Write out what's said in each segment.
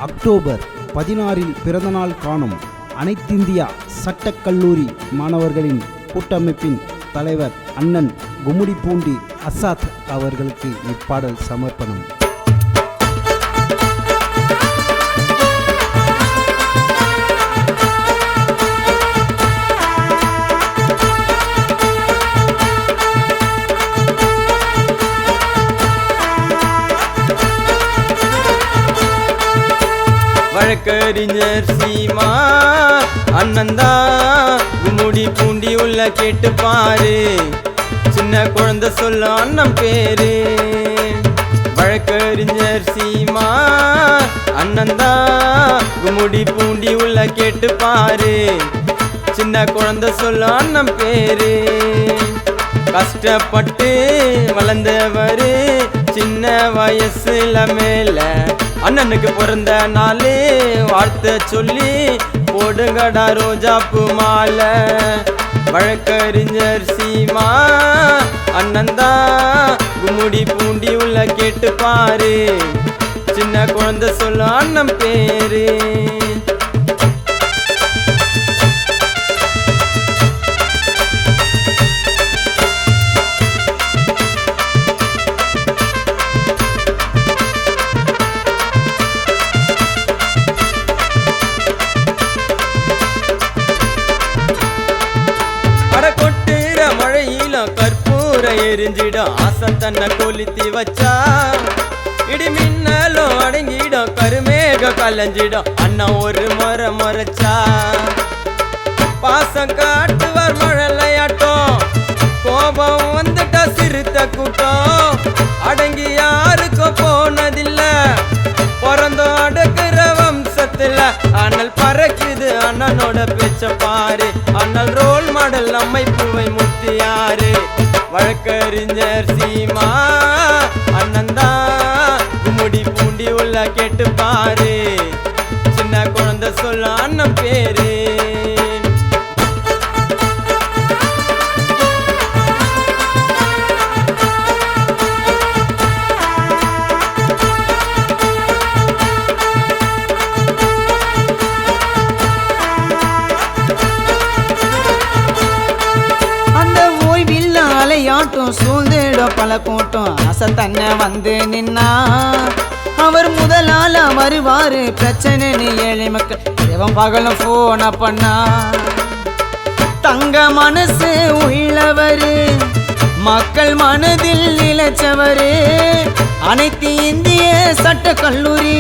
October 16 பிறந்தநாள் காணும் அனைத்திந்தியா சட்டக்கல்லூரி மாணவர்களின் கூட்டமைப்பின் தலைவர் அண்ணன் கும்மிடிப்பூண்டி அசாத் அவர்களுக்கு இப்பாடல் சமர்ப்பணம். வழக்கறிஞர் சீமா அண்ணந்தா கும்மிடிப்பூண்டி உள்ள கேட்டு பாரு, சின்ன குழந்தை சொல்ல அண்ணன் பேரு. வழக்கறிஞர் சீமா அண்ணந்தா கும்மிடிப்பூண்டி உள்ள கேட்டு பாரு, சின்ன குழந்தை சொல்ல அண்ணன் பேரு. கஷ்டப்பட்டு வளர்ந்தவரு சின்ன வயசுல மேல அண்ணனுக்கு பிறந்த நாளே வார்த்தை சொல்லி போடுங்கடா ரோஜாப்பு மாலை. வழக்கறிஞர் சீமா அண்ணந்தா கும்மிடிப்பூண்டி உள்ள கேட்டு பாரு, சின்ன குழந்தை சொல்ல அண்ணன் பேரு. கொட்டுற மழையில கற்பூர எரிஞ்சிடும் ஆசை தன்னை கொளுத்தி வச்சா, இடி மின்னலும் அடங்கிடும் கருமேக கலைஞ்சிடும் அண்ணன் ஒரு முறை முறைச்சா. பாசம் காட்டுவார் மழலையாட்டம், கோபம் வந்துட்டா சிறுத்த கூட்டம், அடங்கி யாருக்கும் போனதில்ல பிறந்தோம் அடுக்கிற வம்சத்துல. அண்ணல் பறக்குது அண்ணனோட பேச்ச பாரு, அண்ணல் ரோல் மாடல் அமைப்புவை முத்தியாரு. வழக்கறிஞர் சீமா அண்ணந்தா கும்மிடிப்பூண்டி உள்ள கேட்டு பாரு, சின்ன குழந்தை சொல்ல அண்ணன் பேரு. அலையாட்டும் சூழ்ந்திடும் பல கூட்டம் ஆசை தன்னை வந்து நின்னா, அவர் முதலால வருவாரு பிரச்சனை ஏழை மக்கள் தேவம் பகலும் போன பண்ணா. தங்க மனசு உள்ளவரு மக்கள் மனதில் நிலைச்சவரு, அனைத்து இந்திய சட்ட கல்லூரி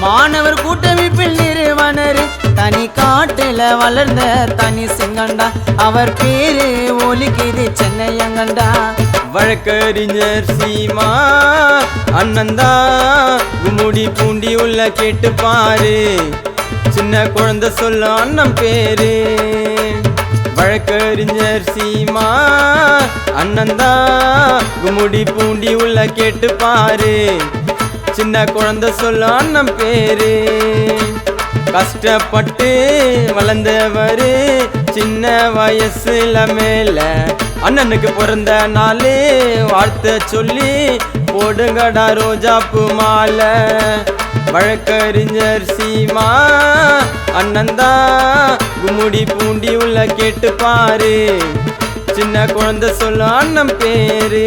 மாணவர் கூட்டமைப்பில் நிறுவனர், தனி காட்டுல வளர்ந்த தனி சிங்கண்டா, அவர் பேரு ஒலிக்குது சென்னையங்கண்டா. வழக்கறிஞர் சீமா அண்ணந்தா கும்மிடிப்பூண்டி உள்ள கேட்டு பாரு, சின்ன குழந்தை சொல்ல அண்ணன் பேரு. வழக்கறிஞர் சீமா அண்ணந்தா கும்மிடிப்பூண்டி உள்ள கேட்டு பாரு, சின்ன குழந்தை சொல்ல அண்ணன் பேரு. கஷ்டப்பட்டு வளர்ந்தவரு சின்ன வயசுல மேல அண்ணனுக்கு பிறந்த நாளே வார்த்தை சொல்லி போடுங்கடா ரோஜாப்பு மாலை. வழக்கறிஞர் சீமா அண்ணந்தா கும்மிடிப்பூண்டி உள்ள கேட்டு பாரு, சின்ன குழந்தை சொல்ல அண்ணன் பேரு.